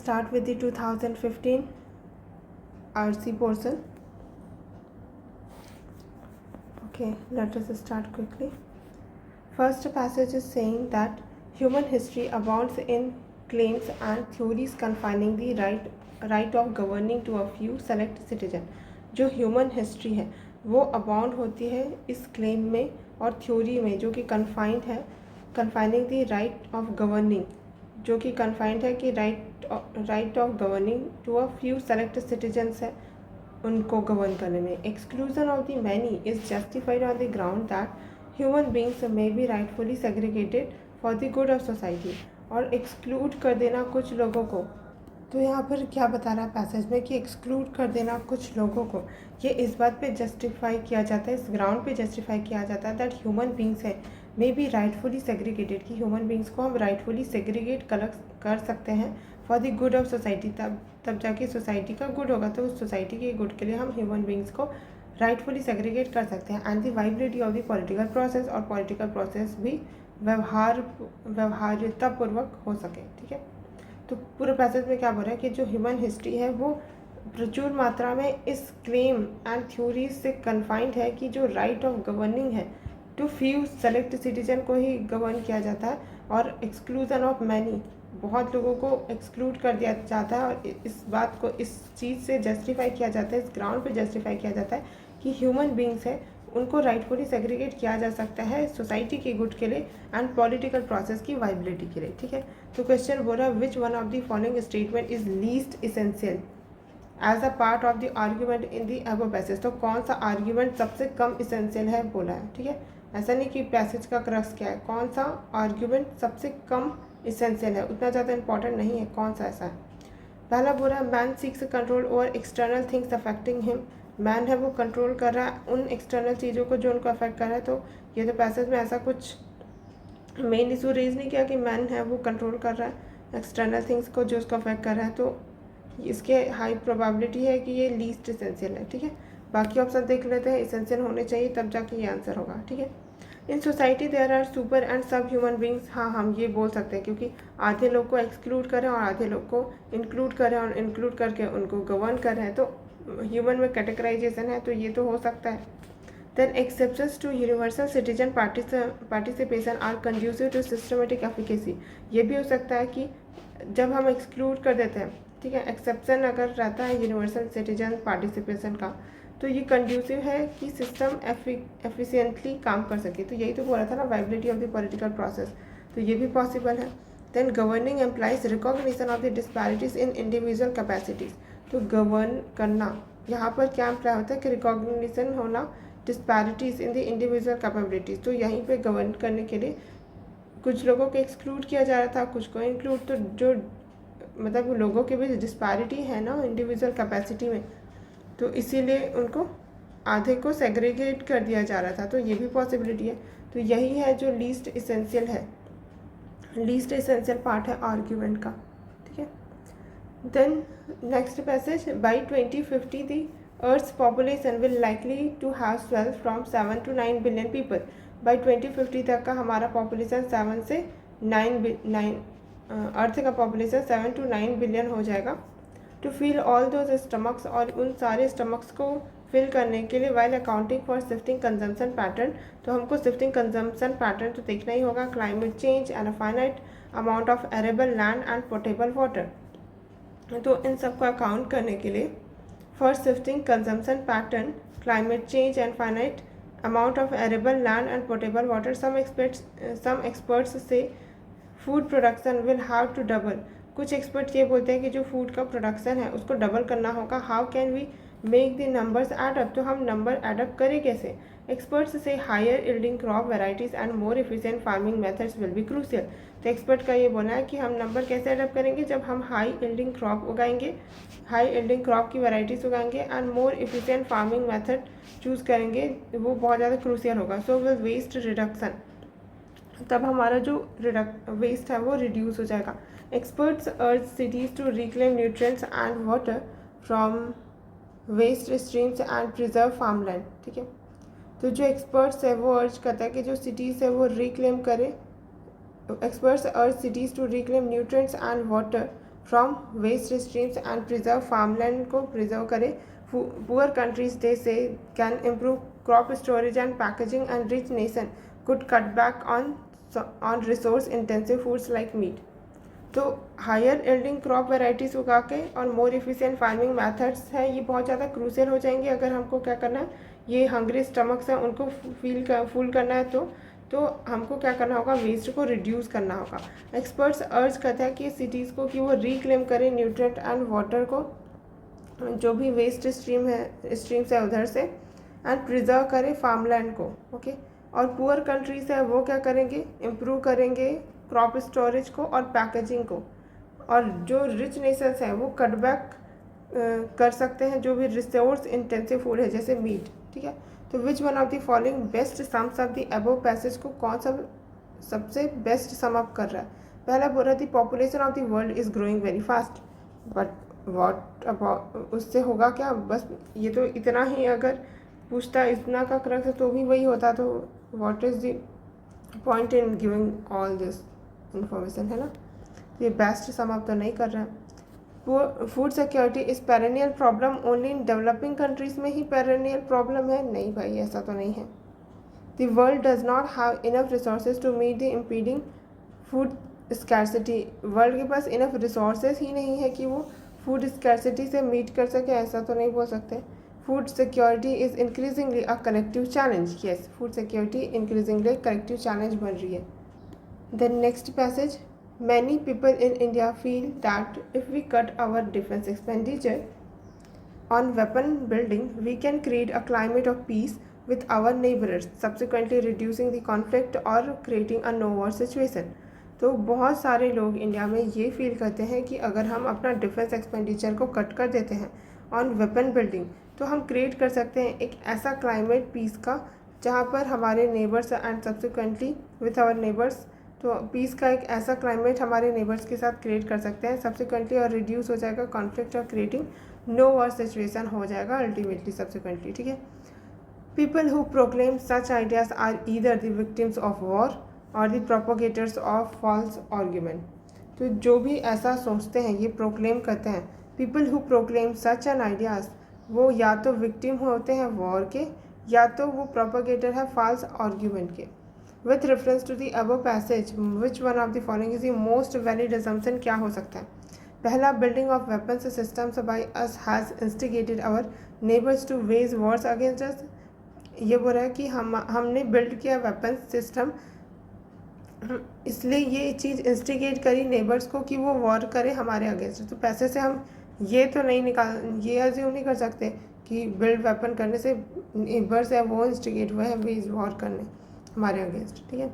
start with the 2015 RC portion. Okay, let us start quickly. First passage is saying that human history abounds in claims and theories confining the right of governing to a few select citizen. जो human history है वो abound होती है इस claim में और theory में जो कि confining the right of governing, जो कि कन्फाइंड है कि right of governing to a few select citizens है उनको गवर्न करने में. Exclusion of the many is justified on the ground that human beings may be rightfully segregated for the good of society. और exclude कर देना कुछ लोगों को, तो यहाँ पर क्या बता रहा है पैसेज में कि एक्सक्लूड कर देना कुछ लोगों को ये इस बात पे जस्टिफाई किया जाता है, इस ग्राउंड पे जस्टिफाई किया जाता है दैट ह्यूमन बींग्स है मे बी राइटफुली सेग्रीगेटेड, कि ह्यूमन बींग्स को हम राइटफुली सेग्रीगेट कर सकते हैं for the good of society. तब जाके सोसाइटी का गुड होगा, तो उस सोसाइटी के गुड के लिए हम ह्यूमन बींग्स को राइटफुली सेग्रीगेट कर सकते हैं. And the viability of the political process, और पॉलिटिकल प्रोसेस भी व्यवहार्यतापूर्वक हो सके. ठीक है, तो पूरे पैसेज में क्या बोल रहा है कि जो ह्यूमन हिस्ट्री है वो प्रचुर मात्रा में इस क्लेम एंड थ्योरीज से कन्फाइंड है कि जो राइट ऑफ गवर्निंग है टू फ्यू सेलेक्ट सिटीजन को ही गवर्न किया जाता है, और एक्सक्लूजन ऑफ मैनी, बहुत लोगों को एक्सक्लूड कर दिया जाता है. और इस बात को इस चीज़ से जस्टिफाई किया जाता है, इस ग्राउंड पे जस्टिफाई किया जाता है कि ह्यूमन बींग्स है उनको राइटफुली सेग्रीगेट किया जा सकता है सोसाइटी के गुड के लिए एंड पॉलिटिकल प्रोसेस की वाइबिलिटी के लिए. ठीक है, तो क्वेश्चन बोल रहा है which one of the following statement is least essential as a part of the argument in the above passage. तो कौन सा आर्ग्यूमेंट सबसे कम इसेंशियल है बोला है. ठीक है, ऐसा नहीं कि पैसेज का क्रक्स क्या है, कौन सा आर्ग्यूमेंट सबसे कम इसेंशियल है, उतना ज़्यादा इंपॉर्टेंट नहीं है, कौन सा ऐसा है. पहला बोला man seeks control over external things affecting him. Man है वो कंट्रोल कर रहा है उन एक्सटर्नल चीज़ों को जो उनको अफेक्ट कर रहा है. तो ये तो पैसेज में ऐसा कुछ मेन इशू रेज नहीं किया कि मैन है वो कंट्रोल कर रहा है एक्सटर्नल थिंग्स को जो उसको अफेक्ट कर रहा है, तो इसके हाई प्रोबेबिलिटी है कि ये लीस्ट इसेंशियल है. ठीक है, बाकी ऑप्शन देख लेते हैं, इसेंशियल होने चाहिए तब जाके ये आंसर होगा. ठीक है, in society there are super and sub human beings. हाँ, हम ये बोल सकते हैं क्योंकि आधे लोग को एक्सक्लूड करें और आधे लोग को इंक्लूड करें और इंक्लूड करके उनको गवर्न कर रहे हैं, तो ह्यूमन में कैटेगराइजेशन है, तो ये तो हो सकता है. Then exceptions to universal citizen participation are conducive to systematic efficacy. ये भी हो सकता है कि जब हम एक्सक्लूड कर देते हैं, ठीक है, एक्सेप्शन अगर रहता है यूनिवर्सल सिटीजन पार्टिसिपेशन का, तो ये कंड्यूसिव है कि सिस्टम एफिशिएंटली काम कर सके. तो यही तो बोला था ना, viability of the political process, तो ये भी पॉसिबल है. Then governing employs recognition of the disparities in individual capacities. तो गवर्न करना यहाँ पर क्या इम्प्लाई होता है कि रिकॉग्निशन होना disparities in the individual capabilities. तो यहीं पे गवर्न करने के लिए कुछ लोगों को एक्सक्लूड किया जा रहा था, कुछ को इंक्लूड. तो जो मतलब लोगों के बीच डिस्पैरिटी है ना इंडिविजुअल कैपेसिटी में, तो इसीलिए उनको आधे को सेग्रीगेट कर दिया जा रहा था. तो ये भी पॉसिबिलिटी है. तो यही है जो लीस्ट इसेंशियल है, लीस्ट इसेंशियल पार्ट है आर्ग्यूमेंट का. ठीक है, then next passage, by 2050 the Earth's population will likely to have swelled from 7 to 9 billion people. By 2050 तक का हमारा पॉपुलेशन 7 से 9 अर्थ का पॉपुलेशन 7 to 9 बिलियन हो जाएगा. To fill all those stomachs, और उन सारे स्टमक्स को फिल करने के लिए while accounting for shifting consumption pattern. तो हमको शिफ्टिंग कंजम्पशन पैटर्न तो देखना ही होगा. Climate change and a finite amount of arable land and portable water. तो इन सब को अकाउंट करने के लिए for shifting consumption pattern, climate change and finite amount of arable land and portable water, some experts से food production will have to double. कुछ expert ये बोलते हैं कि जो फूड का प्रोडक्शन है उसको डबल करना होगा. How can we make the numbers add up. तो हम नंबर एड अप करें कैसे. एक्सपर्ट्स से higher yielding crop varieties and more efficient farming methods will be crucial. तो एक्सपर्ट का ये बोलना है कि हम नंबर कैसे एड अप करेंगे, जब हम हाई यील्डिंग क्रॉप उगाएंगे, हाई यील्डिंग क्रॉप की वेराइटीज़ उगाएंगे and more efficient farming method choose करेंगे, वो बहुत ज़्यादा क्रूशियल होगा. सो विल वेस्ट रिडक्शन, तब हमारा जो वेस्ट है वो रिड्यूस हो जाएगा. Experts urge cities to reclaim nutrients and water from waste streams and preserve farmland. ठीक है, तो जो एक्सपर्ट्स है वो अर्ज करता है कि जो सिटीज़ है वो रिक्लेम करें. Experts urge cities to reclaim nutrients and water from waste streams and preserve farmland को प्रिजर्व करे। Poor countries they say can improve crop storage and packaging and rich nation could cut back on resource intensive foods like meat. तो higher yielding crop varieties उगा के और मोर efficient farming methods हैं, ये बहुत ज़्यादा क्रूशियल हो जाएंगे अगर हमको क्या करना है, ये हंग्री स्टमक्स हैं उनको फूल करना है। तो हमको क्या करना होगा, वेस्ट को रिड्यूस करना होगा। एक्सपर्ट्स अर्ज करते हैं कि सिटीज़ को कि वो रिक्लेम करें न्यूट्रिएंट एंड वाटर को, जो भी वेस्ट स्ट्रीम्स है उधर से, एंड प्रिजर्व करें फार्मलैंड को। ओके, और पुअर कंट्रीज है वो क्या करेंगे, इम्प्रूव करेंगे क्रॉप स्टोरेज को और पैकेजिंग को, और जो रिच नेशंस हैं वो कटबैक कर सकते हैं जो भी रिसोर्स इंटेंसिव फूड है जैसे मीट। ठीक है, तो विच one of the following best sums up the above passage को कौन सा सबसे बेस्ट सम अप कर रहा है। पहला बोल रहा थी population of the world is growing very fast, but what about, उससे होगा क्या, बस ये तो इतना ही अगर पूछता इतना का क्रक्स तो भी वही होता, तो what is the point in giving all this information, है ना। ये बेस्ट सम अप तो नहीं कर रहा है। Food security is perennial problem only in developing countries में ही पेरेनियल प्रॉब्लम है, नहीं भाई ऐसा तो नहीं है। The world does not have enough resources to meet the impending food scarcity, world के पास इनफ रिसोर्सेज ही नहीं है कि वो फूड स्कैर्सिटी से मीट कर सके, ऐसा तो नहीं बोल सकते। Food security is increasingly a collective challenge, yes food security increasingly collective challenge बन रही है। The next passage, many people in India feel that if we cut our defense expenditure on weapon building, we can create a climate of peace with our neighbors, subsequently reducing the conflict or creating a no war situation. तो बहुत सारे लोग India में ये feel करते हैं कि अगर हम अपना डिफेंस एक्सपेंडिचर को कट कर देते हैं ऑन वेपन बिल्डिंग, तो हम क्रिएट कर सकते हैं एक ऐसा क्लाइमेट पीस का जहाँ पर हमारे neighbours and subsequently with our neighbours, तो पीस का एक ऐसा क्लाइमेट हमारे नेबर्स के साथ क्रिएट कर सकते हैं सब्सिक्वेंटली, और रिड्यूस हो जाएगा कॉन्फ्लिक्ट और क्रिएटिंग नो वॉर सिचुएशन हो जाएगा अल्टीमेटली सब्सिक्वेंटली। ठीक है, people who proclaim such ideas are either the victims of war or the propagators of false argument. तो जो भी ऐसा सोचते हैं, ये प्रोक्लेम करते हैं, people who proclaim such an ideas, वो या तो विक्टिम होते हैं वॉर के, या तो वो प्रोपोगेटर है फॉल्स आर्ग्यूमेंट के। With reference to the above passage, which one of the following is the most valid assumption क्या हो सकता है। पहला, building of weapons systems by us has instigated our neighbors to wage wars against us। ये बोल रहा है कि हमने बिल्ड किया वेपन सिस्टम, इसलिए ये चीज़ इंस्टिगेट करी नेबर्स को कि वो वॉर करे हमारे अगेंस्ट। तो पैसे से हम ये तो नहीं ये अज्यूम नहीं कर सकते कि बिल्ड वेपन करने से नेबर्स है वो इंस्टिगेट हुए हैं वेज वॉर करने हमारे अगेंस्ट। ठीक है,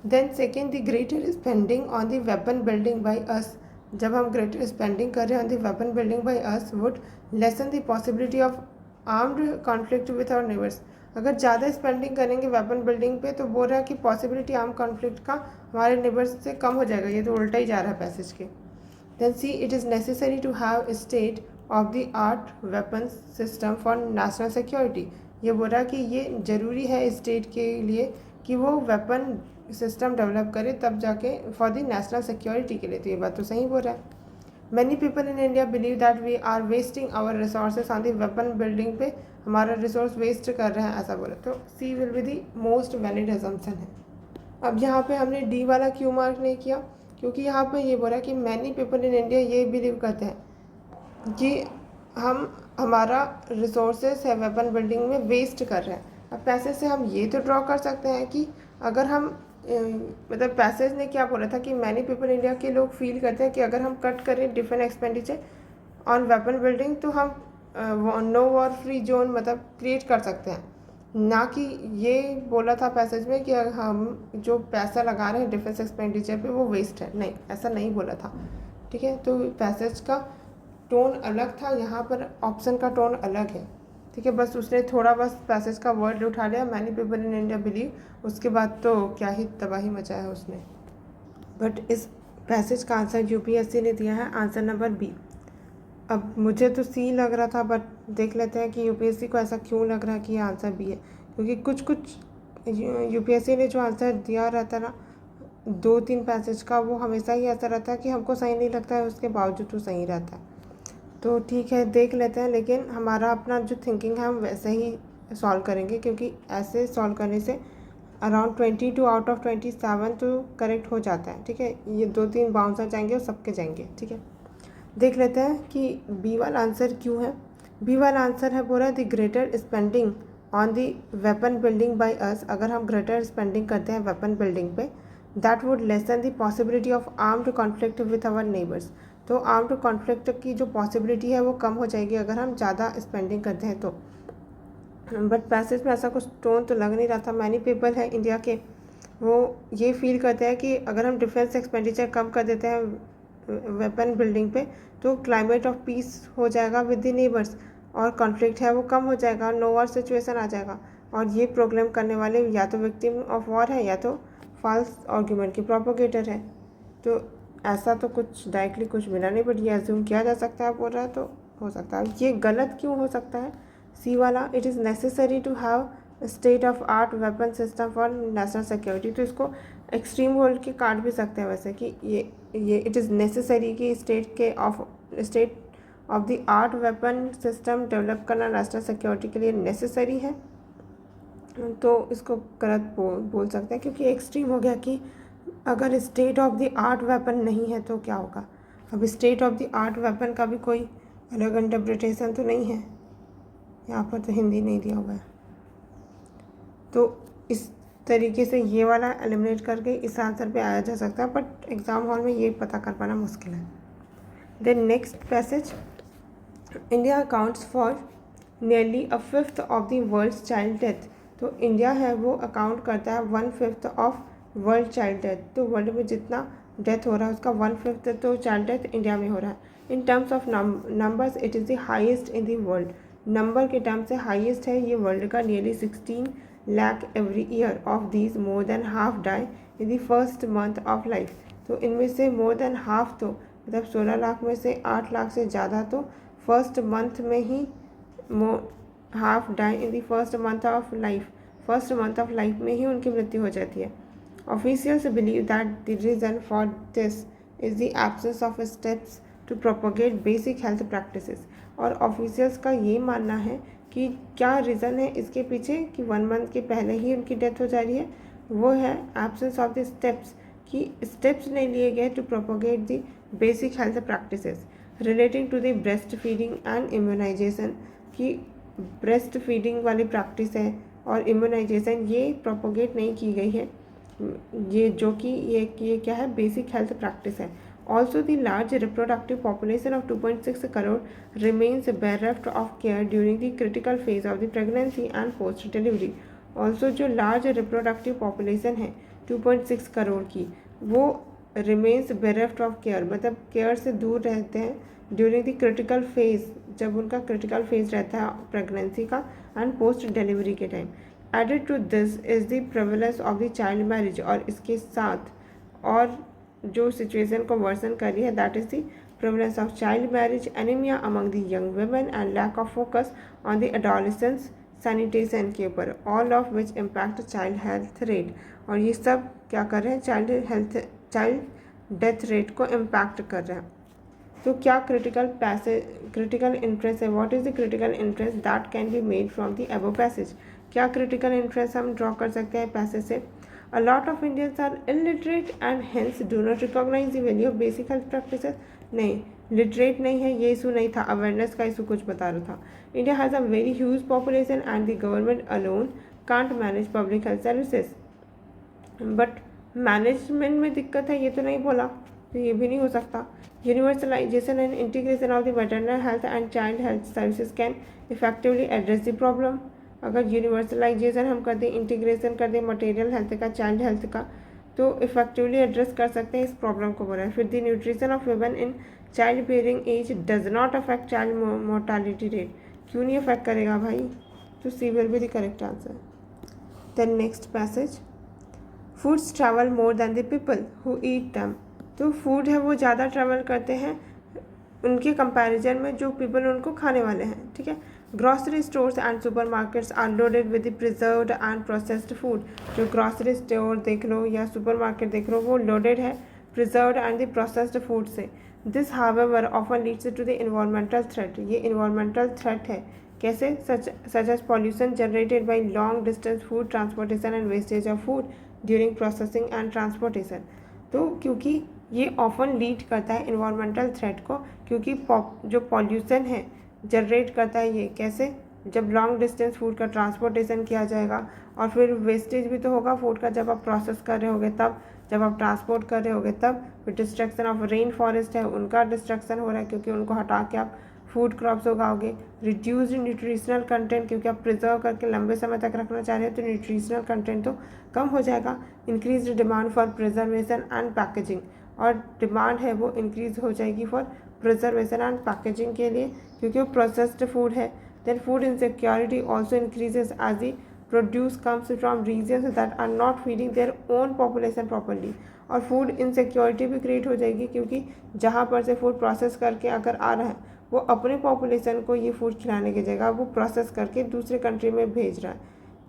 then second, the greater spending on the weapon building by us, जब हम ग्रेटर स्पेंडिंग कर रहे हैं on the weapon building by us would lessen the possibility of armed conflict with our neighbours. अगर ज़्यादा स्पेंडिंग करेंगे वेपन बिल्डिंग पे तो बोल रहा है कि पॉसिबिलिटी आर्म कॉन्फ्लिक्ट का हमारे नेबर्स से कम हो जाएगा, ये तो उल्टा ही जा रहा है पैसेज के। Then C, it is necessary to have state of the art weapon system for national security. ये बोल रहा है कि ये ज़रूरी है स्टेट के लिए कि वो वेपन सिस्टम डेवलप करे तब जाके फॉर द नेशनल सिक्योरिटी के लिए। तो ये बात तो सही बोल रहा है। Many people in India believe that we are wasting our resources on the weapon building पे, हमारा रिसोर्स वेस्ट कर रहे हैं ऐसा बोला, तो C will be the most valid assumption है। अब यहाँ पे हमने डी वाला क्यों मार्क नहीं किया, क्योंकि यहाँ पे ये बोल रहा है कि मैनी पीपल इन इंडिया ये बिलीव करते हैं कि हमारा रिसोर्सेज है वेपन बिल्डिंग में वेस्ट कर रहे हैं। अब पैसेज से हम ये तो ड्रॉ कर सकते हैं कि अगर हम मतलब पैसेज ने क्या बोला था कि मैनी पीपल इंडिया के लोग फील करते हैं कि अगर हम कट करें defence expenditure on weapon building तो हम नो वॉर फ्री जोन मतलब क्रिएट कर सकते हैं, ना कि ये बोला था पैसेज में कि हम जो पैसा लगा रहे हैं डिफेंस एक्सपेंडिचर पे वो वेस्ट है, नहीं ऐसा नहीं बोला था। ठीक है, तो पैसेज का टोन अलग था, यहाँ पर ऑप्शन का टोन अलग है। ठीक है, बस उसने थोड़ा बस पैसेज का वर्ड उठा लिया, many people in India believe, उसके बाद तो क्या ही तबाही मचाया है उसने। बट इस पैसेज का आंसर यूपीएससी ने दिया है आंसर नंबर बी। अब मुझे तो सी लग रहा था, बट देख लेते हैं कि यूपीएससी को ऐसा क्यों लग रहा है कि ये आंसर बी है, क्योंकि कुछ यूपीएससी ने जो आंसर दिया रहता है ना 2-3 पैसेज का वो हमेशा ही ऐसा रहता है कि हमको सही नहीं लगता है, उसके बावजूद वो सही रहता है। तो ठीक है, देख लेते हैं, लेकिन हमारा अपना जो थिंकिंग है हम वैसे ही सॉल्व करेंगे, क्योंकि ऐसे सॉल्व करने से अराउंड 22 आउट ऑफ 27 तो करेक्ट हो जाता है। ठीक है, ये 2-3 बाउंसर जाएंगे और सबके जाएंगे। ठीक है, देख लेते हैं कि बी वाला आंसर क्यों है। बी वाला आंसर है बोला the greater spending on the weapon building by us. अगर हम ग्रेटर स्पेंडिंग करते हैं वेपन बिल्डिंग पे, that would lessen the possibility of armed conflict with our neighbours. तो आर्म्ड कॉन्फ्लिक्ट की जो पॉसिबिलिटी है वो कम हो जाएगी अगर हम ज़्यादा स्पेंडिंग करते हैं तो। बट पैसेज में ऐसा कुछ टोन तो लग नहीं रहा था। मैनी पीपल है इंडिया के, वो ये फील करते हैं कि अगर हम डिफेंस एक्सपेंडिचर कम कर देते हैं वेपन बिल्डिंग पे, तो क्लाइमेट ऑफ पीस हो जाएगा विद द नेबर्स, और कॉन्फ्लिक्ट है वो कम हो जाएगा, नो वॉर सिचुएशन आ जाएगा। और ये प्रोग्राम करने वाले या तो विक्टिम ऑफ वॉर है या तो फॉल्स आर्ग्यूमेंट के प्रोपोगेटर है। तो ऐसा तो कुछ डायरेक्टली कुछ मिला नहीं, बट ये एज्यूम किया जा सकता है, बोल रहा है तो हो सकता है। ये गलत क्यों हो सकता है? सी वाला, it is necessary to have state of art weapon system for national security. तो इसको एक्सट्रीम होल्ड के काट भी सकते हैं वैसे, कि ये इट इज़ नेसेसरी कि state of the art weapon system develop करना नेशनल सिक्योरिटी के लिए नेसेसरी है। तो इसको गलत बोल सकते हैं, क्योंकि एक्सट्रीम हो गया कि अगर state of the art weapon नहीं है तो क्या होगा। अब state of the art weapon का भी कोई अलग इंटरप्रिटेशन तो नहीं है, यहाँ पर तो हिंदी नहीं दिया हुआ है। तो इस तरीके से ये वाला एलिमिनेट करके इस आंसर पे आया जा सकता है, बट एग्ज़ाम हॉल में ये पता कर पाना मुश्किल है। Then next passage, India accounts for nearly 1/5 of the world's child death. तो इंडिया है वो अकाउंट करता है 1/5 ऑफ वर्ल्ड चाइल्ड डेथ। तो वर्ल्ड में जितना डेथ हो रहा है उसका 1/5 तो चाइल्ड डेथ इंडिया में हो रहा है। In terms of numbers it is the highest in the world. Number के टर्म से हाईएस्ट है ये वर्ल्ड का, nearly 16 lakh every year. Of these more than half die in the first month of life. तो इनमें से मोर देन हाफ तो मतलब 16 लाख में से 8 लाख से ज़्यादा तो फर्स्ट मंथ में ही half die in the first month of life में ही उनकी मृत्यु हो जाती है। Officials believe that the reason for this is the absence of steps to propagate basic health practices. और ऑफिशियल्स का ये मानना है कि क्या रीज़न है इसके पीछे कि 1 मंथ के पहले ही उनकी डेथ हो जा रही है, वो है एब्सेंस ऑफ द स्टेप्स, कि स्टेप्स नहीं लिए गए to propagate the basic health practices relating to the breast feeding and immunisation. कि ब्रेस्ट फीडिंग वाली प्रैक्टिस है और इम्यूनाइजेशन ये प्रोपोगेट नहीं की गई है, ये जो कि ये क्या है, बेसिक हेल्थ प्रैक्टिस है। Also, the large reproductive population of 2.6 crore remains bereft of care during the critical phase of the pregnancy and post-delivery. Also, जो large reproductive population है 2.6 करोड़ की, वो remains bereft of care, मतलब care से दूर रहते हैं during the critical phase, जब उनका critical phase रहता है प्रेगनेंसी का and post-delivery के time. Added to this is the prevalence of the child marriage, और इसके साथ और जो सिचुएशन को वर्सन कर रही है, that is the prevalence of child marriage, anaemia among the young women and lack of focus on the adolescence sanitation के ऊपर, all of which impact child health rate. और ये सब क्या कर रहे हैं, चाइल्ड डेथ रेट को इम्पैक्ट कर रहे हैं। तो क्या क्रिटिकल इंटरेस्ट है, what is the critical interest that can be made from the above passage. क्या क्रिटिकल इंटरेस्ट हम ड्रॉ कर सकते हैं पैसेज से। A lot of Indians are illiterate and hence do not recognize the value of basic health practices. नहीं, literate नहीं है, ये इशू नहीं था, अवेयरनेस का इशू कुछ बता रहा था। India has a very huge population and the government alone can't manage public health services. But management में दिक्कत है ये तो नहीं बोला, तो ये भी नहीं हो सकता। Universalization and integration of the maternal health and child health services can effectively address the problem. अगर यूनिवर्सलाइजेशन हम कर दें, इंटीग्रेशन कर दें मटेरियल हेल्थ का, चाइल्ड हेल्थ का, तो इफेक्टिवली एड्रेस कर सकते हैं इस प्रॉब्लम को बोला है। फिर the nutrition of women in child bearing age does not affect child mortality rate. क्यों नहीं अफेक्ट करेगा भाई, तो C will be the correct answer. Then next passage, foods travel more than the people who eat them. तो food है वो ज़्यादा travel करते हैं उनके कंपैरिजन में जो पीपल उनको खाने वाले हैं, ठीक है। Grocery stores and supermarkets are loaded with the preserved and processed food. जो ग्रॉसरी स्टोर देख लो या सुपर मार्केट देख लो वो लोडेड है preserved and the processed food से। This however often leads to the environmental threat. ये environmental threat है कैसे? Such as pollution generated by long distance food transportation and wastage of food during processing and transportation. तो क्योंकि ये often lead करता है environmental threat को, क्योंकि जो पॉल्यूशन है जनरेट करता है ये कैसे? जब लॉन्ग डिस्टेंस फूड का ट्रांसपोर्टेशन किया जाएगा और फिर वेस्टेज भी तो होगा फूड का जब आप प्रोसेस कर रहे होगे तब, जब आप ट्रांसपोर्ट कर रहे होगे तब। फिर डिस्ट्रक्शन ऑफ रेन फॉरेस्ट है, उनका डिस्ट्रक्शन हो रहा है क्योंकि उनको हटा के आप फूड क्रॉप्स उगाओगे। रिड्यूस्ड न्यूट्रिशनल कंटेंट, क्योंकि आप प्रिजर्व करके लंबे समय तक रखना चाह रहे हैं तो न्यूट्रिशनल कंटेंट तो कम हो जाएगा। Increase demand for preservation and packaging, और डिमांड है वो इंक्रीज हो जाएगी फॉर प्रिजर्वेशन एंड पैकेजिंग के लिए क्योंकि वो प्रोसेस्ड फूड है। Then food insecurity also increases as the produce comes from regions that are not feeding their own population properly. और फूड इनसिक्योरिटी भी क्रिएट हो जाएगी क्योंकि जहाँ पर से फूड प्रोसेस करके अगर आ रहा है वो अपने पॉपुलेशन को ये फूड खिलाने की जगह वो प्रोसेस करके दूसरे कंट्री में भेज रहा है।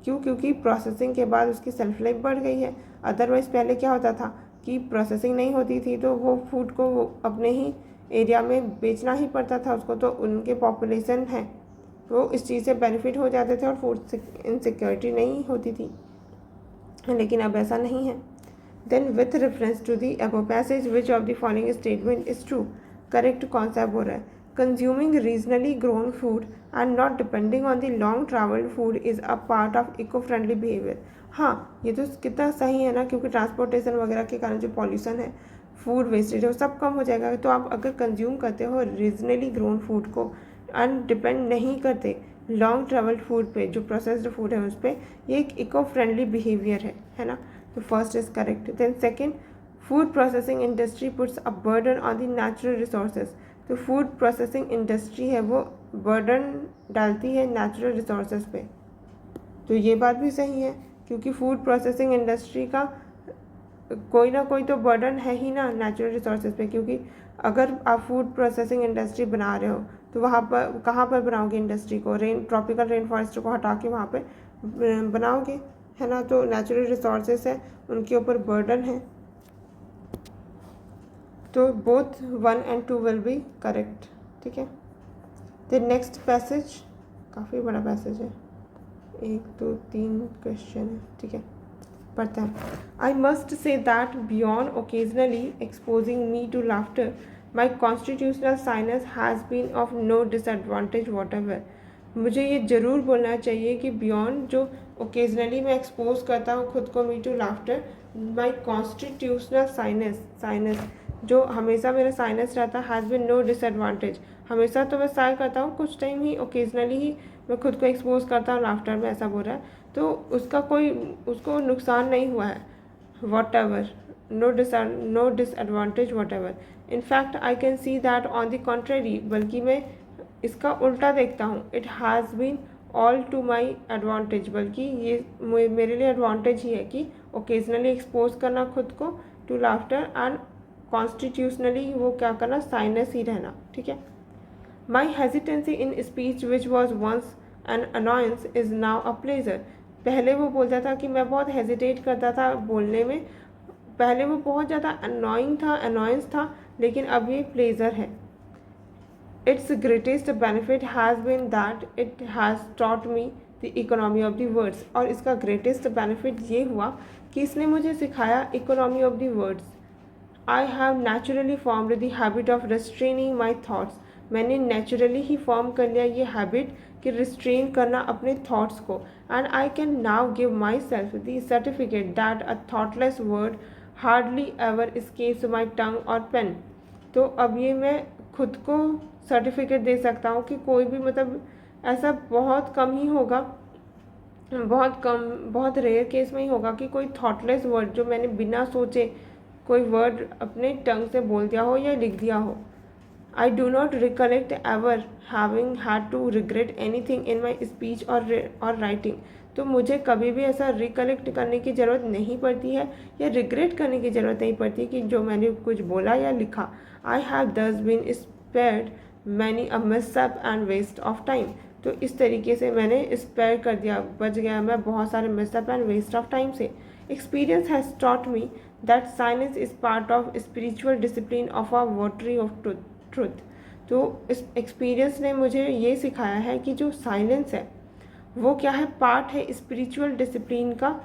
क्यों? क्योंकि प्रोसेसिंग के बाद उसकी सेल्फ लाइफ बढ़ गई है। अदरवाइज़ पहले क्या होता था कि प्रोसेसिंग नहीं होती थी तो वो फूड को वो अपने ही एरिया में बेचना ही पड़ता था उसको, तो उनके पॉपुलेशन है वो इस चीज़ से बेनिफिट हो जाते थे और फूड इनसिक्योरिटी नहीं होती थी। लेकिन अब ऐसा नहीं है। Then with reference to the above passage which of the following statement is true? Correct कौन सा बोल रहा है? Consuming regionally grown food and not depending on the long travelled food is a part of eco friendly behaviour. हाँ, ये तो कितना सही है ना, क्योंकि ट्रांसपोर्टेशन वगैरह के कारण जो पॉल्यूशन है, फूड वेस्टेज है, वो सब कम हो जाएगा। तो आप अगर कंज्यूम करते हो रीजनली ग्रोन फूड को एंड डिपेंड नहीं करते लॉन्ग ट्रैवल्ड फूड पे, जो प्रोसेस्ड फूड है उस पर, ये एक इको फ्रेंडली बिहेवियर है ना। तो first is correct. Then second, food processing industry puts a burden on the natural resources. तो फूड प्रोसेसिंग इंडस्ट्री है वो बर्डन डालती है नेचुरल रिसोर्सेज पे। तो ये बात भी सही है क्योंकि फूड प्रोसेसिंग इंडस्ट्री का कोई ना कोई तो बर्डन है ही ना नेचुरल रिसोर्सेज पे, क्योंकि अगर आप फूड प्रोसेसिंग इंडस्ट्री बना रहे हो तो वहाँ पर कहाँ पर बनाओगे इंडस्ट्री को? ट्रॉपिकल रेन फॉरेस्ट को हटा के वहाँ पे बनाओगे, है ना। तो नेचुरल रिसोर्सेज है उनके ऊपर बर्डन है। तो both 1 and 2 will be correct. ठीक है। द नेक्स्ट पैसेज काफ़ी बड़ा पैसेज है, 1 2 3 क्वेश्चन है। ठीक है, पढ़ते हैं। I must say that beyond occasionally exposing me to laughter my constitutional sinus has been of no disadvantage whatever. मुझे ये ज़रूर बोलना चाहिए कि बियॉन्ड जो ओकेजनली मैं एक्सपोज करता हूँ खुद को me to laughter, my constitutional sinus जो हमेशा मेरा साइनस रहता हैज़ बीन नो डिसएडवांटेज। हमेशा तो मैं साय करता हूँ, कुछ टाइम ही ओकेजनली ही मैं खुद को एक्सपोज करता हूँ लाफ्टर में, ऐसा बोल रहा है। तो उसको नुकसान नहीं हुआ है whatever, no disadvantage whatever. In fact I can see that on the contrary, बल्कि मैं इसका उल्टा देखता हूँ, it has been all to my advantage, बल्कि ये मेरे लिए एडवांटेज ही है कि ओकेजनली एक्सपोज करना खुद को टू लाफ्टर एंड कॉन्स्टिट्यूशनली वो क्या करना, साइनस ही रहना। ठीक है। My hesitancy in speech which was once an annoyance is now a pleasure. पहले वो बोलता था कि मैं बहुत हेजिटेट करता था बोलने में, पहले वो बहुत ज़्यादा अनॉयंस था, लेकिन अब ये प्लेजर है। Its greatest benefit has been that it has taught me the economy of the words. और इसका ग्रेटेस्ट बेनिफिट ये हुआ कि इसने मुझे सिखाया economy of the words. I have naturally formed the habit of restraining my thoughts. मैंने naturally ही form कर लिया ये हैबिट कि रिस्ट्रेन करना अपने थाट्स को। And I can now give my self the certificate that a thoughtless word hardly ever escapes my tongue or pen. तो अब ये मैं खुद को सर्टिफिकेट दे सकता हूँ कि कोई भी मतलब ऐसा बहुत कम ही होगा, बहुत रेयर केस में ही होगा कि कोई थॉटलेस वर्ड जो मैंने बिना सोचे कोई वर्ड अपने टंग से बोल दिया हो या लिख दिया हो। I do not recollect ever having had to regret anything in my speech और राइटिंग। तो मुझे कभी भी ऐसा रिकलेक्ट करने की ज़रूरत नहीं पड़ती है या रिग्रेट करने की ज़रूरत नहीं पड़ती कि जो मैंने कुछ बोला या लिखा। I have thus been spared many a mishap and waste of time. तो इस तरीके से मैंने स्पेयर कर दिया, बच गया मैं बहुत सारे मिसअप एंड वेस्ट ऑफ टाइम से। Experience has taught me that silence is part of spiritual discipline of a votary of truth. तो इस एक्सपीरियंस ने मुझे ये सिखाया है कि जो साइलेंस है वो क्या है, पार्ट है स्पिरिचुअल डिसिप्लिन का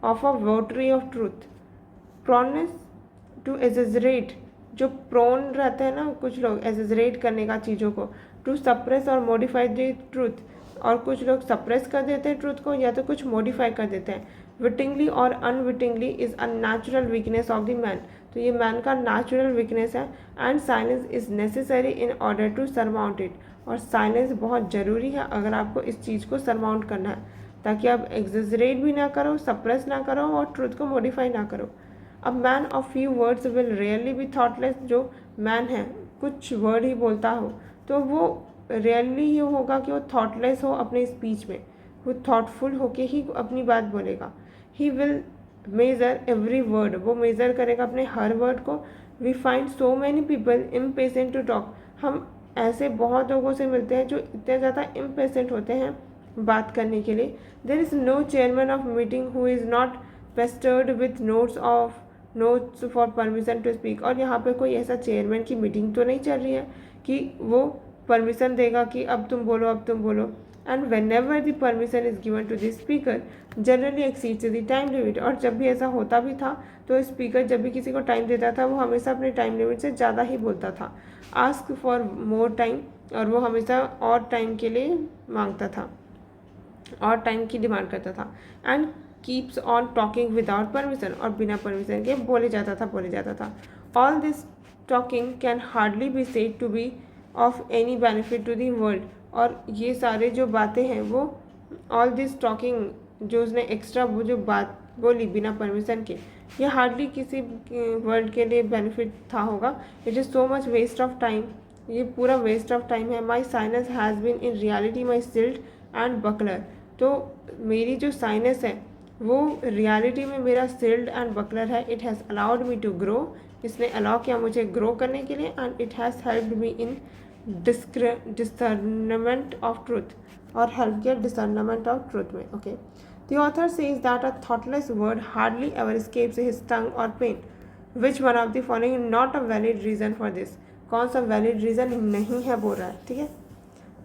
of a votary of truth. Proneness to exaggerate, जो प्रोन रहते हैं ना कुछ लोग एग्जेजरेट करने का चीज़ों को, टू सप्रेस और मॉडिफाई द ट्रूथ, और कुछ लोग सप्रेस कर देते हैं ट्रूथ को या तो कुछ मॉडिफाई कर देते हैं। विटिंगली और unwittingly is a natural weakness of the man, तो ये मैन का नेचुरल वीकनेस है। And silence is necessary in order to surmount it, और साइलेंस बहुत ज़रूरी है अगर आपको इस चीज़ को सरमाउंट करना है, ताकि आप एग्जेजरेट भी ना करो, सप्रेस ना करो और ट्रूथ को मॉडिफाई ना करो। अ man of few words will really be thoughtless, जो मैन है कुछ वर्ड ही बोलता हो तो वो रियली ही होगा कि वो थॉटलेस हो अपने स्पीच में, वो थॉटफुल होके ही अपनी बात बोलेगा। He will measure every word, वो मेज़र करेगा अपने हर वर्ड को। We find so many people impatient to talk, हम ऐसे बहुत लोगों से मिलते हैं जो इतने ज़्यादा इम्पेशेंट होते हैं बात करने के लिए। There is no chairman of meeting who is not pestered with notes for permission to speak, और यहाँ पे कोई ऐसा चेयरमैन की मीटिंग तो नहीं चल रही है कि वो परमिशन देगा कि अब तुम बोलो अब तुम बोलो। And whenever the permission is given to the speaker generally exceeds the time limit, और जब भी ऐसा होता भी था तो स्पीकर जब भी किसी को टाइम देता था वो हमेशा अपने टाइम लिमिट से ज़्यादा ही बोलता था। आस्क फॉर मोर टाइम, और वो हमेशा और टाइम के लिए मांगता था और टाइम की डिमांड करता था। And keeps on talking without permission, और बिना परमिशन के बोले जाता था। All this talking can hardly be said to be of any benefit to the world, और ये सारे जो बातें हैं वो ऑल दिस टॉकिंग जो उसने एक्स्ट्रा वो जो बात बोली बिना परमिशन के, ये हार्डली किसी वर्ल्ड के लिए बेनिफिट था होगा। It is so much waste of time, ये पूरा वेस्ट ऑफ टाइम है। My shyness has been in reality my shield and buckler, तो मेरी जो साइनस है वो रियलिटी में मेरा शिल्ड एंड बकलर है। It has allowed me to grow, इसने अलाउ किया मुझे ग्रो करने के लिए। And it has helped me in discernment of truth, और हेल्प किया डिसर्नमेंट ऑफ ट्रूथ में। Okay, the author says that a thoughtless word hardly ever escapes his tongue or pen, which one of the following not a valid reason for this, कौन सा valid reason नहीं है बोल रहा है। ठीक है,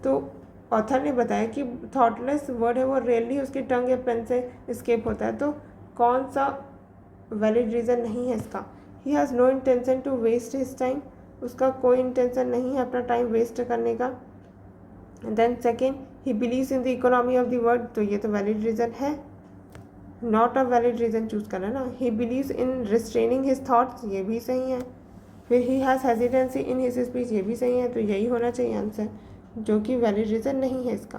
तो ऑथर ने बताया कि थॉटलेस वर्ड है वो रियली उसके टंग या पेन से स्केप होता है, तो कौन सा वैलिड रीज़न नहीं है इसका। He has no intention to waste his time, उसका कोई इंटेंशन नहीं है अपना टाइम वेस्ट करने का। Then second, he believes in the economy of the word, तो ये तो वैलिड रीज़न है, not a valid reason choose करना ना। He believes in restraining his thoughts, ये भी सही है। फिर he has hesitancy in his speech, ये भी सही है, तो यही होना चाहिए आंसर, जो कि वैलिड रीज़न नहीं है इसका।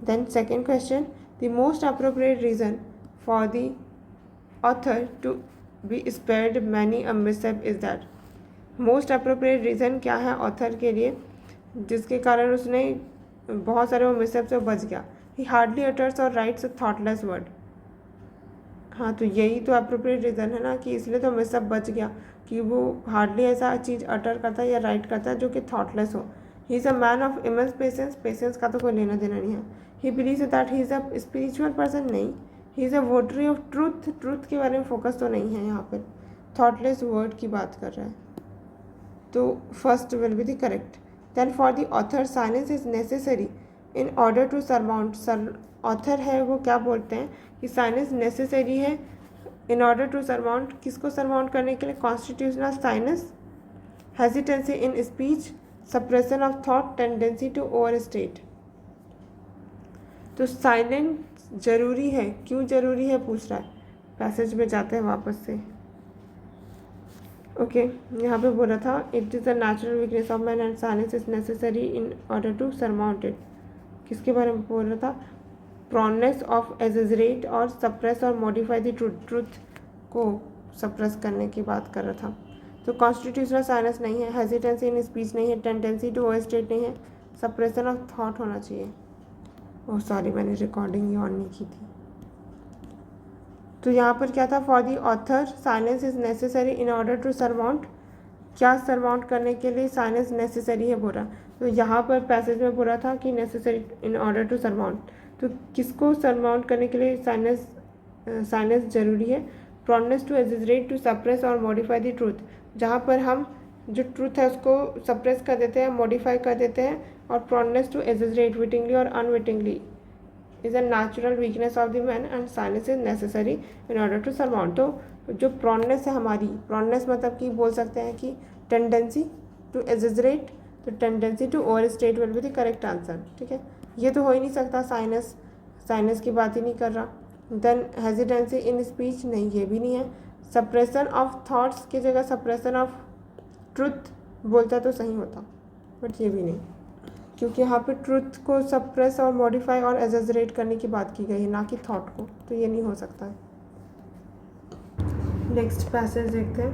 Then second question, the most appropriate reason for the author to be spared many a mishap is that, most appropriate reason क्या है ऑथर के लिए जिसके कारण उसने बहुत सारे वो मिसहैप से बच गया। ही हार्डली अटर्स और राइट्स अ थॉटलेस वर्ड, हाँ तो यही तो अप्रोप्रिएट रीज़न है ना, कि इसलिए तो मिसअप बच गया कि वो हार्डली ऐसा चीज़ अटर करता है या राइट करता है जो कि थॉटलेस हो। He is a man of immense patience, patience का तो कोई लेना देना नहीं है। He believes that he is a spiritual person, नहीं, he is a votary of truth, truth के बारे में फोकस तो नहीं है यहाँ पर, थॉटलेस वर्ड की बात कर रहा है, तो first will be the correct. Then for the author silence is necessary in order to surmount, author है वो क्या बोलते हैं कि साइलेंस नेसेसरी है इन ऑर्डर टू सरमाउंट, किसको सरमाउंट करने के लिए, constitutional silence, hesitancy in speech, suppression of thought, tendency to overstate. तो साइलेंस जरूरी है, क्यों जरूरी है पूछ रहा है, पैसेज में जाते हैं वापस से। ओके, यहाँ पे बोला था it is the natural weakness of man and silence is necessary in order to surmount it, किसके बारे में बोल रहा था, प्रॉनेस ऑफ एग्जेजरेट और सप्रेस और मॉडिफाई द ट्रूथ, ट्रूथ को सप्रेस करने की बात कर रहा था। तो कॉन्स्टिट्यूशनल साइलेंस नहीं है, हेजिटेंसी इन स्पीच नहीं है, टेंडेंसी टू ओवर स्टेट नहीं है, सप्रेशन ऑफ थॉट होना चाहिए। ओह सॉरी, मैंने रिकॉर्डिंग ही ऑन नहीं की थी। तो यहाँ पर क्या था, for the author silence is necessary in order to surmount क्या सरमाउंट करने के लिए साइनस नेसेसरी है बोला। तो यहाँ पर पैसेज में बोला था कि necessary in order to surmount. तो किसको सरमाउंट करने के लिए साइनस जरूरी है। Proneness to exaggerate, to suppress और मॉडिफाई द ट्रूथ, जहाँ पर हम जो ट्रूथ है उसको सप्रेस कर देते हैं, मॉडिफाई कर देते हैं। और प्रॉन्नेस टू एग्जैजरेट विटिंगली और unwittingly is a natural weakness of the man and silence is necessary in order to surmount. तो जो प्रॉन्नेस है हमारी, प्रॉन्नेस मतलब कि बोल सकते हैं कि टेंडेंसी टू एग्जैजरेट, तो tendency to overstate will be the correct answer. ठीक है, ये तो हो ही नहीं सकता, साइनस की बात ही नहीं कर रहा। देन हेजिटेंसी इन स्पीच, नहीं ये भी नहीं है। सप्रेशन ऑफ थॉट्स की जगह सप्रेशन ऑफ ट्रुथ बोलता तो सही होता, बट ये भी नहीं, क्योंकि यहाँ पे ट्रुथ को सप्रेस और मॉडिफाई और एग्जैजरेट करने की बात की गई है, ना कि थॉट को, तो ये नहीं हो सकता है। नेक्स्ट पैसेज देखते हैं।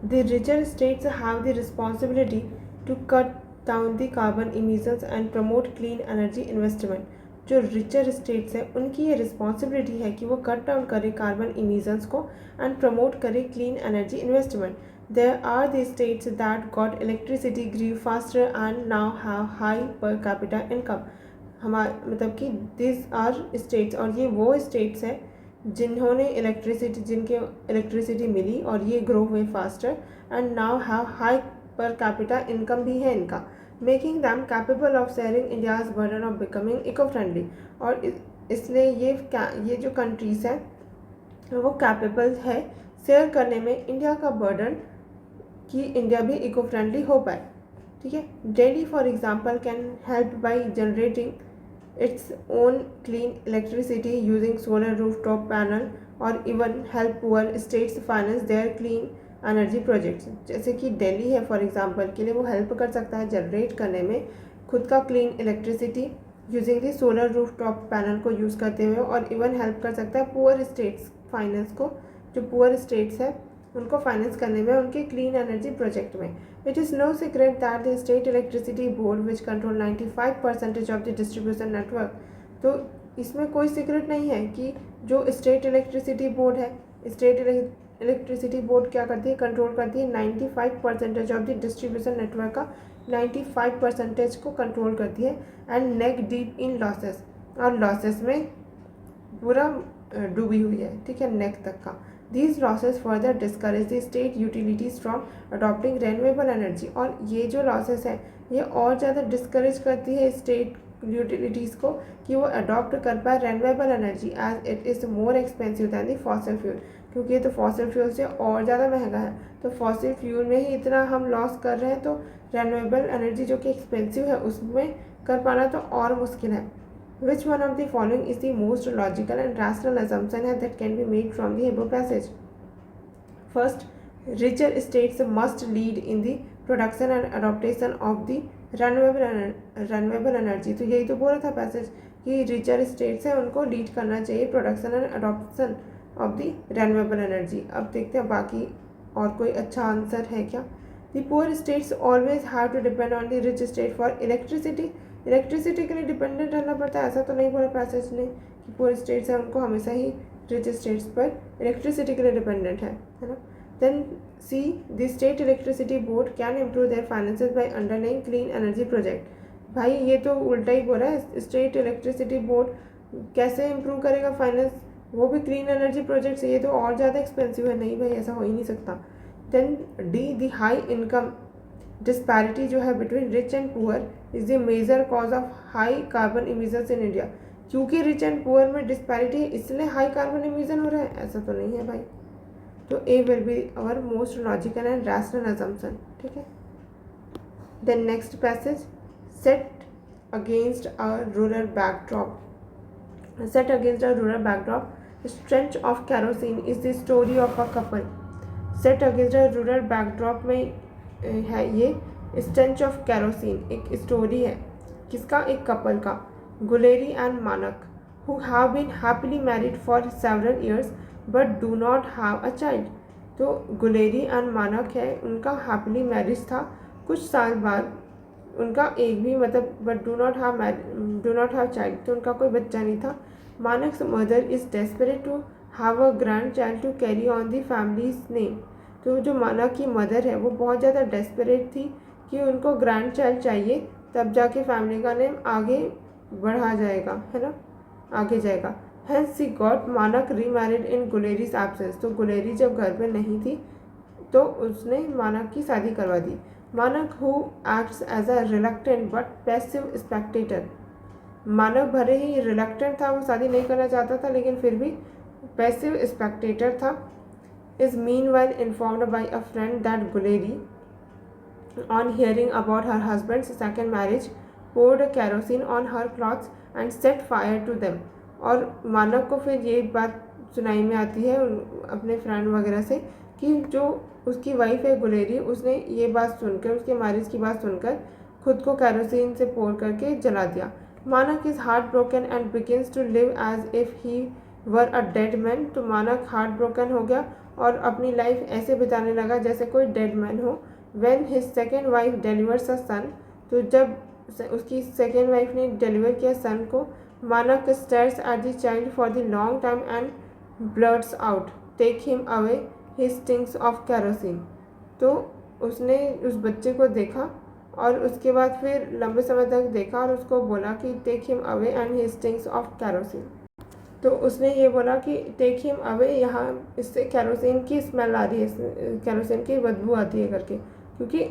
The richer states have the responsibility to cut down the carbon emissions and promote clean energy investment. जो रिचर स्टेट्स है उनकी ये रिस्पॉन्सिबिलिटी है कि वो कट डाउन करें कार्बन इमिशंस को एंड प्रमोट करें clean energy investment. There are the states that got electricity grew faster and now have high per capita income। मतलब कि these are states, और ये वो states है जिन्होंने जिनके इलेक्ट्रिसिटी मिली और ये ग्रो हुए faster and now have high per capita income भी है इनका, making them capable of sharing India's burden of becoming eco friendly. और इसलिए ये जो कंट्रीज़ हैं वो कैपेबल है शेयर करने में इंडिया का बर्डन, कि इंडिया भी इको फ्रेंडली हो पाए। ठीक है, Delhi for example can help by generating its own clean electricity using solar rooftop panel और even help poor states finance their clean energy projects. जैसे कि दिल्ली है फॉर एग्जांपल के लिए, वो हेल्प कर सकता है जनरेट करने में खुद का clean electricity using the solar rooftop panel को यूज़ करते हुए, और इवन हेल्प कर सकता है पुअर स्टेट्स फाइनेंस को, जो पुअर स्टेट्स है उनको फाइनेंस करने में उनके क्लीन एनर्जी प्रोजेक्ट में। It is no secret that the state electricity board which control 95% of the distribution network. तो इसमें कोई सीक्रेट नहीं है कि जो स्टेट इलेक्ट्रिसिटी बोर्ड है, स्टेट इलेक्ट्रिसिटी बोर्ड क्या करती है, कंट्रोल करती है 95% ऑफ द डिस्ट्रीब्यूशन नेटवर्क का 95% को कंट्रोल करती है and neck deep in losses, और लॉसेस में पूरा डूबी हुई है। ठीक है, नेक तक का। These losses further discourage the state utilities from adopting renewable energy। और ये जो losses है ये और ज़्यादा डिस्करेज करती है स्टेट यूटिलिटीज़ को कि वो अडॉप्ट कर पाए renewable energy as it is more expensive than the fossil fuel, क्योंकि ये तो फॉसिल फ्यूल से और ज़्यादा महंगा है। तो फॉसिल फ्यूल में ही इतना हम लॉस कर रहे हैं, तो रेन्यूएबल एनर्जी जो कि एक्सपेंसिव है उसमें कर पाना तो और मुश्किल है। Which one of the following is the most logical and rational assumption that can be made from the above passage? First, richer states must lead in the production and adaptation of the renewable energy। तो यही तो बोला था passage कि richer states हैं उनको lead करना चाहिए production and adoption of the renewable energy. अब देखते हैं बाकी और कोई अच्छा आंसर है क्या। The poor states always have to depend on the rich state for electricity. Electricity के लिए डिपेंडेंट रहना पड़ता है, ऐसा तो नहीं बोला पैसेज ने कि पुअर स्टेट्स हैं उनको हमेशा ही रिच स्टेट्स पर इलेक्ट्रिसिटी के लिए डिपेंडेंट है ना। Then C, the state electricity board can improve their finances by undertaking clean energy project. भाई ये तो उल्टा ही बोला है, स्टेट इलेक्ट्रिसिटी बोर्ड कैसे इम्प्रूव करेगा फाइनेंस, वो भी क्लीन एनर्जी प्रोजेक्ट से, ये तो और ज़्यादा एक्सपेंसिव है। नहीं भाई, ऐसा हो ही नहीं सकता। Then D, the high income disparity जो है between rich and poor is the major cause of high carbon emissions in India. क्योंकि रिच एंड पुअर में डिस्पैरिटी है इसलिए हाई कार्बन इमिशन हो रहा है, ऐसा तो नहीं है भाई। तो A will be our most logical and rational assumption. ठीक है, then next passage, set against a rural backdrop. Set against a rural backdrop, stench of kerosene is the story of a couple. Set against a rural backdrop में है ये stench of kerosene, एक story है किसका, एक couple का, Guleri and Manak, who have been happily married for several years but do not have a child. तो Guleri and मानक है, उनका हैप्पीली मैरिज था, कुछ साल बाद उनका एक भी मतलब but do not have child, तो उनका कोई बच्चा नहीं था। Manak's mother is desperate to have a grandchild to carry on the family's name. तो जो माना की मदर है वो बहुत ज़्यादा डेस्परेट थी कि उनको ग्रैंड चाइल्ड चाहिए, तब जाके फैमिली का नेम आगे बढ़ा जाएगा, है ना, आगे जाएगा। Hence she got मानक रीमैरिड इन गुलेरीज एब्सेंस। तो गुलेरी जब घर पे नहीं थी तो उसने मानक की शादी करवा दी। Manak who acts as a reluctant but passive spectator. Manak भले ही रिलक्टेंट था, वो शादी नहीं करना चाहता था, लेकिन फिर भी पैसिव स्पेक्टेटर था। Is meanwhile informed by a friend that Guleri on hearing about her husband's second marriage poured kerosene on her clothes and set fire to them। और मानव को फिर ये बात सुनाई में आती है अपने फ्रेंड वगैरह से कि जो उसकी वाइफ है गुलेरी, उसने ये बात सुनकर, उसके मैरिज की बात सुनकर खुद को कैरोसिन से पोर करके जला दिया। Manak is heartbroken and begins to live as if he were a dead man. तो मानक हार्ट ब्रोकन हो गया और अपनी लाइफ ऐसे बिताने लगा जैसे कोई डेड मैन हो। When his second wife delivers a son, तो जब उसकी सेकेंड वाइफ ने डिलीवर किया सन को, मानक stares at the child for the long time and blurts out, take him away, he stinks of kerosene। तो उसने उस बच्चे को देखा और उसके बाद फिर लंबे समय तक देखा और उसको बोला कि take him away and he stinks of kerosene. तो उसने ये बोला कि टेक हिम अवे, यहाँ इससे कैरोसिन की स्मेल आ रही है, कैरोसिन की बदबू आती है करके, क्योंकि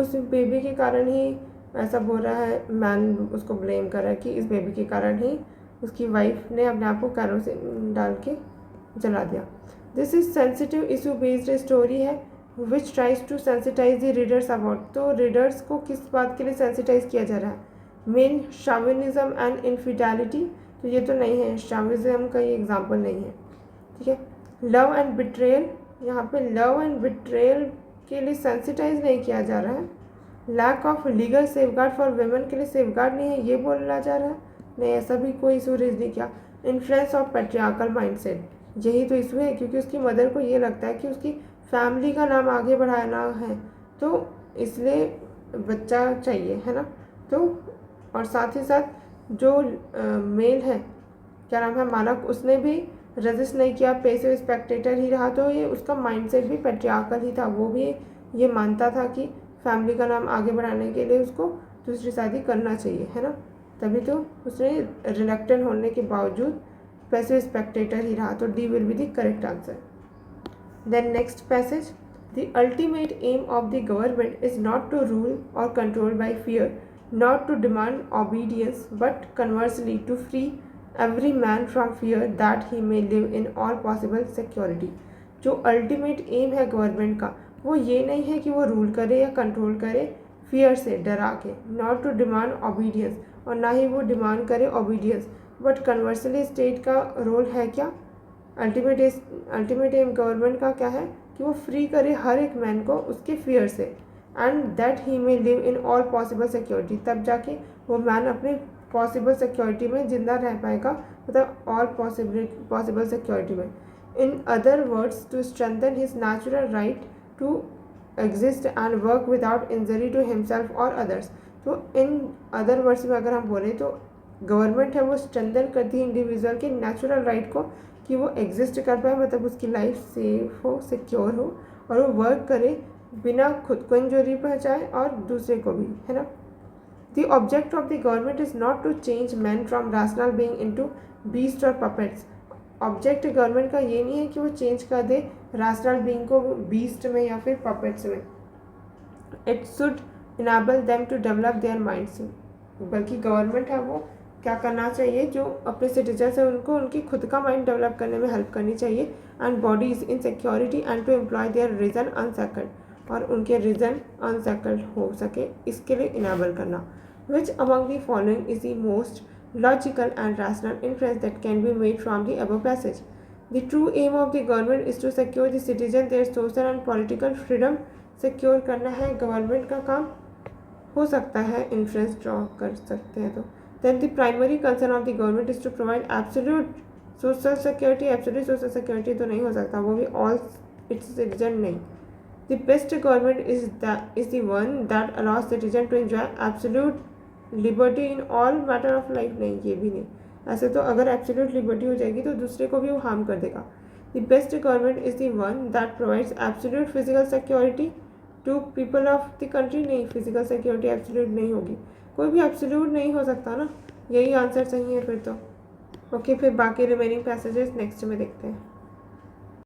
उस बेबी के कारण ही ऐसा बोल रहा है। मैन उसको ब्लेम कर रहा है कि इस बेबी के कारण ही उसकी वाइफ ने अपने आप को कैरोसिन डाल के जला दिया। This is sensitive issue based story है which tries to sensitise the readers about. तो रीडर्स को किस बात के लिए सेंसिटाइज किया जा रहा है? Men chauvinism and infidelity. तो ये तो नहीं है, शाविनिज्म का ये एग्जाम्पल नहीं है, ठीक है। लव एंड बिट्रेयल, यहाँ पे लव एंड बिट्रेयल के लिए सेंसिटाइज नहीं किया जा रहा है। Lack of legal safeguard for women के लिए सेफगार्ड नहीं है, ये बोला जा रहा है। नहीं, ऐसा भी कोई इशू रेज नहीं किया। इन्फ्लुएंस ऑफ पैट्रियार्कल माइंडसेट, यही तो इशू है, क्योंकि उसकी मदर को ये लगता है कि उसकी फैमिली का नाम आगे बढ़ाना है, तो इसलिए बच्चा चाहिए, है ना। तो और साथ ही साथ जो मेल है, क्या नाम है, मानक, उसने भी रजिस्ट नहीं किया, पैसिव स्पेक्टेटर ही रहा। तो ये उसका माइंडसेट भी पैट्रियार्कल ही था। वो भी ये मानता था कि फैमिली का नाम आगे बढ़ाने के लिए उसको दूसरी शादी करना चाहिए, है ना। तभी तो उसने रिलक्टेंट होने के बावजूद पैसिव स्पेक्टेटर ही रहा। तो D will be the correct answer. Then next passage, the ultimate aim of the government is not to rule or control by fear, not to demand obedience, but conversely to free every man from fear that he may live in all possible security। जो ultimate aim है government का, वो ये नहीं है कि वो rule करे या कंट्रोल करे फियर से, डरा के, नॉट टू डिमांड ओबीडियंस, और ना ही वो डिमांड करे ओबीडियंस, बट कन्वर्सली स्टेट का रोल है क्या, अल्टीमेट एम गवर्नमेंट का क्या है कि वो फ्री करे हर एक मैन को उसके फियर से, and that he may live in all possible security, तब जाके वो मैन अपने पॉसिबल सिक्योरिटी में जिंदा रह पाएगा, मतलब ऑल पॉसिबल सिक्योरिटी में। In other words, to strengthen his natural right to exist and work without injury to himself और अदर्स। तो इन अदर वर्ड्स में अगर हम बोलें तो गवर्नमेंट है वो स्ट्रेंथन करती है इंडिविजुअल के नेचुरल राइट को कि वो एग्जिस्ट कर पाए, मतलब उसकी लाइफ सेफ हो, सिक्योर हो, और वो वर्क करे बिना खुद को इंजरी पहुँचाए और दूसरे को भी, है ना। The object of the government is not to change man from rational being into beast और पपेट्स। ऑब्जेक्ट गवर्नमेंट का ये नहीं है कि वो चेंज कर दे रैशनल बीइंग को बीस्ट में या फिर पपेट्स में। It should enable them to develop their minds, बल्कि गवर्नमेंट है वो क्या करना चाहिए, जो अपने सिटीजन्स हैं उनको उनकी खुद का माइंड डेवलप करने में हेल्प करनी चाहिए, and bodies in security and to employ their reason unshackled, और उनके रीजन अनसेकल्ड हो सके इसके लिए इनेबल करना। Which among the following is the most logical and rational inference that can be made from the above passage. The true aim of the government is to secure the citizen their social and political freedom. Secure करना है government का काम, हो सकता है inference draw कर सकते हैं। तो then the primary concern of the government is to provide absolute social security। absolute social security तो नहीं हो सकता, वो भी all its citizen नहीं। the best government is the one that allows citizen to enjoy absolute liberty in all matter of life। नहीं, ये भी नहीं। ऐसे तो अगर absolute liberty हो जाएगी तो दूसरे को भी वो हार्म कर देगा। The best government is the one that provides absolute physical security to people of the country. नहीं, फिजिकल सिक्योरिटी एब्सोल्यूट नहीं होगी, कोई भी एब्सोल्यूट नहीं हो सकता ना, यही आंसर सही है फिर तो। ओके, फिर बाकी रिमेनिंग पैसेजेस नेक्स्ट में देखते हैं।